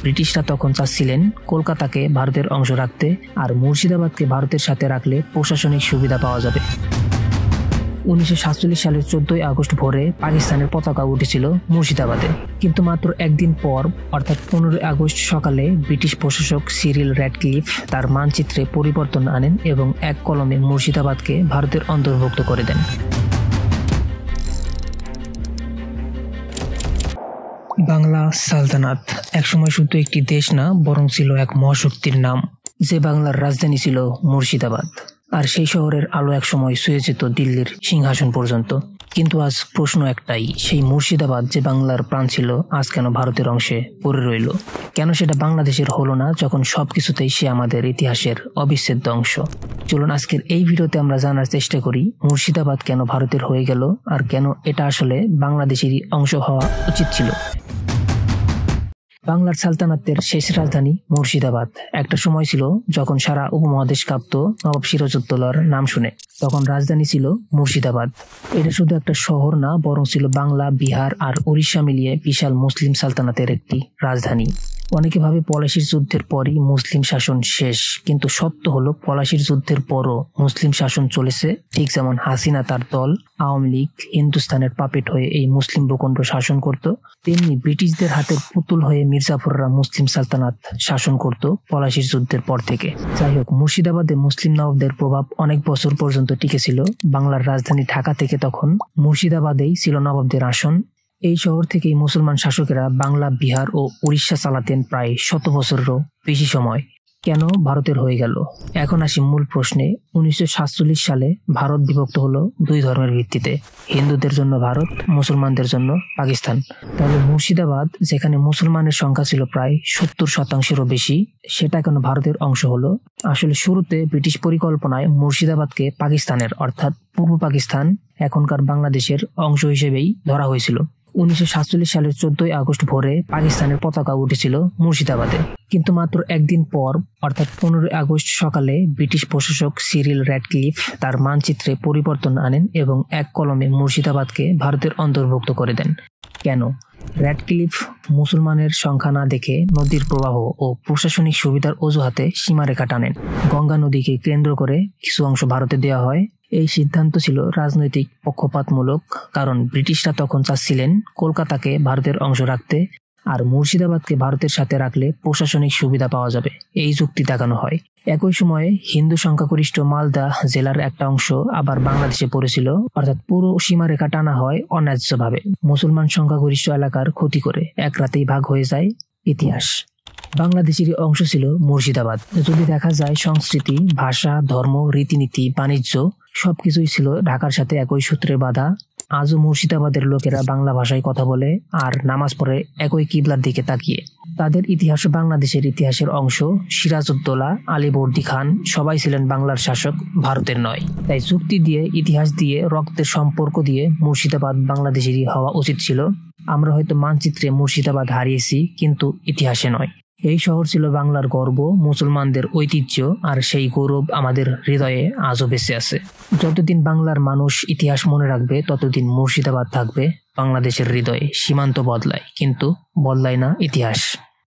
ব্রিটিশরা তখন চাচ্ছিলেন কলকাতাকে ভারতের অংশ রাখতে আর মুর্শিদাবাদকে ভারতের সাথে রাখলে প্রশাসনিক সুবিধা পাওয়া যাবে। 1947 সালের 14 আগস্ট ভোরে পাকিস্তানের পতাকা উঠেছিল মুর্শিদাবাদে, কিন্তু মাত্র একদিন পর অর্থাৎ 15 আগস্ট সকালে ব্রিটিশ প্রশাসক সিরিল র্যাডক্লিফ তার মানচিত্রে পরিবর্তন আনেন এবং এক কলমে মুর্শিদাবাদকে ভারতের অন্তর্ভুক্ত করে দেন। বাংলা সালতানাত একসময় শুধু একটি দেশ না, বরং ছিল এক মহাশক্তির নাম, যে বাংলার রাজধানী ছিল মুর্শিদাবাদ। আর সেই শহরের আলো একসময় ছুঁয়ে যেত দিল্লির সিংহাসন পর্যন্ত। কিন্তু আজ প্রশ্ন একটাই, সেই মুর্শিদাবাদ যে বাংলার প্রাণ ছিল, আজ কেন ভারতের অংশে পড়ে রইল? কেন সেটা বাংলাদেশের হলো না, যখন সবকিছুতেই সে আমাদের ইতিহাসের অবিচ্ছেদ্য অংশ? চলুন আজকের এই ভিডিওতে আমরা জানার চেষ্টা করি মুর্শিদাবাদ কেন ভারতের হয়ে গেল, আর কেন এটা আসলে বাংলাদেশেরই অংশ হওয়া উচিত ছিল। বাংলার সালতানাতের শেষ রাজধানী মুর্শিদাবাদ। একটা সময় ছিল যখন সারা উপমহাদেশ কাঁপত নবাব সিরাজউদ্দৌলার নাম শুনে। তখন রাজধানী ছিল মুর্শিদাবাদ। এটা শুধু একটা শহর না, বরং ছিল বাংলা, বিহার আর উড়িষ্যা মিলিয়ে বিশাল মুসলিম সালতানাতের একটি রাজধানী। অনেকে ভাবে পলাশির যুদ্ধের পরই মুসলিম শাসন শেষ, কিন্তু সত্য হলো পলাশির যুদ্ধের পরও মুসলিম শাসন চলেছে। ঠিক যেমন হাসিনা তার দল আওয়ামী লীগ হিন্দুস্তানের পাপেট হয়ে এই মুসলিম ভূখণ্ড শাসন করত, তেমনি ব্রিটিশদের হাতের পুতুল হয়ে মির্জাফররা মুসলিম সালতানাত শাসন করত পলাশির যুদ্ধের পর থেকে। যাই হোক, মুর্শিদাবাদে মুসলিম নবাবদের প্রভাব অনেক বছর পর্যন্ত টিকেছিল। বাংলার রাজধানী ঢাকা থেকে তখন মুর্শিদাবাদেই ছিল নবাবদের আসন। এই শহর থেকেই মুসলমান শাসকেরা বাংলা, বিহার ও উড়িষ্যা চালাতেন প্রায় 100 বছরেরও বেশি সময়। কেন ভারতের হয়ে গেল? এখন আসি মূল প্রশ্নে। 1947 সালে ভারত বিভক্ত হলো দুই ধর্মের ভিত্তিতে, হিন্দুদের জন্য ভারত, মুসলমানদের জন্য পাকিস্তান। তাহলে মুর্শিদাবাদ, যেখানে মুসলমানের সংখ্যা ছিল প্রায় 70%-এরও বেশি, সেটা কেন ভারতের অংশ হলো? আসলে শুরুতে ব্রিটিশ পরিকল্পনায় মুর্শিদাবাদকে পাকিস্তানের অর্থাৎ পূর্ব পাকিস্তান, এখনকার বাংলাদেশের অংশ হিসেবেই ধরা হয়েছিল। 1947 সালের 14 আগস্ট ভোরে পাকিস্তানের পতাকা উঠেছিল মুর্শিদাবাদে, কিন্তু মাত্র একদিন পর অর্থাৎ 15 আগস্ট সকালে ব্রিটিশ প্রশাসক সিরিল র্যাডক্লিফ তার মানচিত্রে পরিবর্তন আনেন এবং এক কলমে মুর্শিদাবাদকে ভারতের অন্তর্ভুক্ত করে দেন। কেন? র্যাডক্লিফ মুসলমানের সংখ্যা না দেখে নদীর প্রবাহ ও প্রশাসনিক সুবিধার অজুহাতে সীমারেখা টানেন। গঙ্গা নদীকে কেন্দ্র করে কিছু অংশ ভারতে দেওয়া হয়। এই সিদ্ধান্ত ছিল রাজনৈতিক পক্ষপাতমূলক, কারণ ব্রিটিশরা তখন চাচ্ছিলেন কলকাতাকে ভারতের অংশ রাখতে আর মুর্শিদাবাদকে ভারতের সাথে রাখলে প্রশাসনিক সুবিধা পাওয়া যাবে, এই যুক্তি দেখানো হয়। একই সময়ে হিন্দু সংখ্যাগরিষ্ঠ মালদা জেলার একটা অংশ আবার বাংলাদেশে পড়েছিল, অর্থাৎ পুরো সীমারেখা টানা হয় অন্যায্যভাবে, মুসলমান সংখ্যাগরিষ্ঠ এলাকার ক্ষতি করে। এক রাতেই ভাগ হয়ে যায় ইতিহাস। বাংলাদেশেরই অংশ ছিল মুর্শিদাবাদ। যদি দেখা যায় সংস্কৃতি, ভাষা, ধর্ম, রীতিনীতি, বাণিজ্য সবকিছুই ছিল ঢাকার সাথে একই সূত্রে বাঁধা। আজও মুর্শিদাবাদের লোকেরা বাংলা ভাষায় কথা বলে আর নামাজ পড়ে একই কিবলার দিকে তাকিয়ে। তাদের ইতিহাস বাংলাদেশের ইতিহাসের অংশ। সিরাজউদ্দৌলা, আলীবর্দী খান সবাই ছিলেন বাংলার শাসক, ভারতের নয়। তাই যুক্তি দিয়ে, ইতিহাস দিয়ে, রক্তের সম্পর্ক দিয়ে মুর্শিদাবাদ বাংলাদেশেরই হওয়া উচিত ছিল। আমরা হয়তো মানচিত্রে মুর্শিদাবাদ হারিয়েছি, কিন্তু ইতিহাসে নয়। এই শহর ছিল বাংলার গর্ব, মুসলমানদের ঐতিহ্য, আর সেই গৌরব আমাদের হৃদয়ে আজও বেঁচে আছে। যতদিন বাংলার মানুষ ইতিহাস মনে রাখবে, ততদিন মুর্শিদাবাদ থাকবে বাংলাদেশের হৃদয়ে। সীমান্ত বদলায়, কিন্তু বদলায় না ইতিহাস।